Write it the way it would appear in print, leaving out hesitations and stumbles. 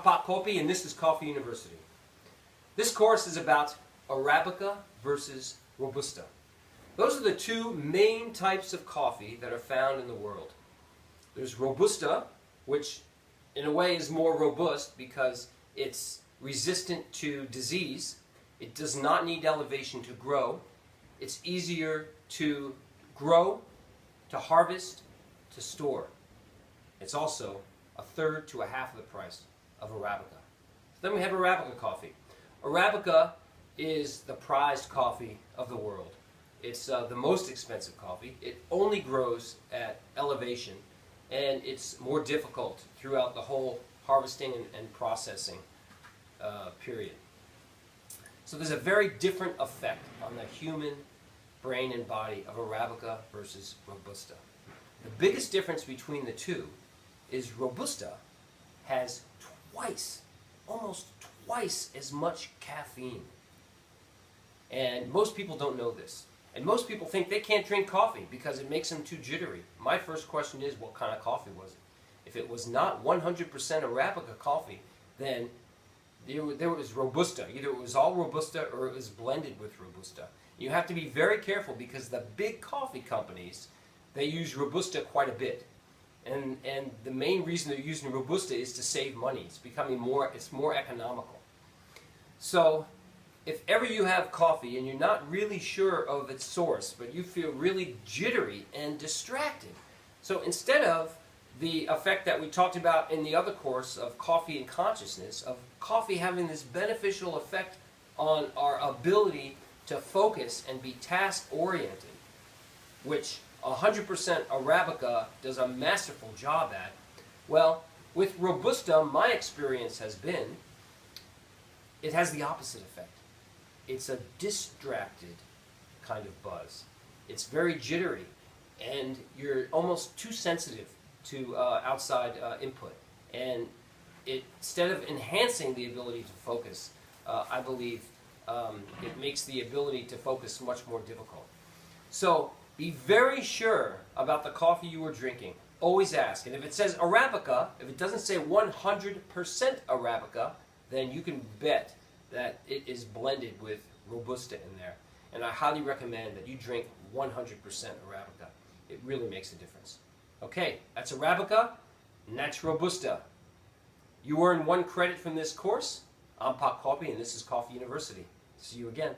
I'm Pot Kopi, and this is Coffee University. This course is about Arabica versus Robusta. Those are the two main types of coffee that are found in the world. There's Robusta, which in a way is more robust because it's resistant to disease. It does not need elevation to grow. It's easier to grow, to harvest, to store. It's also a third to a half of the price of Arabica. Then we have Arabica coffee. Arabica is the prized coffee of the world. It's the most expensive coffee. It only grows at elevation, and it's more difficult throughout the whole harvesting and processing period. So there's a very different effect on the human brain and body of Arabica versus Robusta. The biggest difference between the two is Robusta has almost twice as much caffeine. And most people don't know this. And most people think they can't drink coffee because it makes them too jittery. My first question is, what kind of coffee was it? If it was not 100% Arabica coffee, then there was Robusta. Either it was all Robusta or it was blended with Robusta. You have to be very careful because the big coffee companies, they use Robusta quite a bit. And the main reason they're using Robusta is to save money. It's more economical. So if ever you have coffee and you're not really sure of its source, but you feel really jittery and distracted, so instead of the effect that we talked about in the other course of coffee and consciousness, of coffee having this beneficial effect on our ability to focus and be task-oriented, which 100% Arabica does a masterful job at, well, with Robusta, my experience has been, it has the opposite effect. It's a distracted kind of buzz. It's very jittery, and you're almost too sensitive to outside input. And instead of enhancing the ability to focus, I believe it makes the ability to focus much more difficult. So be very sure about the coffee you are drinking. Always ask. And if it says Arabica, if it doesn't say 100% Arabica, then you can bet that it is blended with Robusta in there. And I highly recommend that you drink 100% Arabica. It really makes a difference. Okay, that's Arabica, and that's Robusta. You earn 1 credit from this course. I'm Pot Kopi, and this is Coffee University. See you again.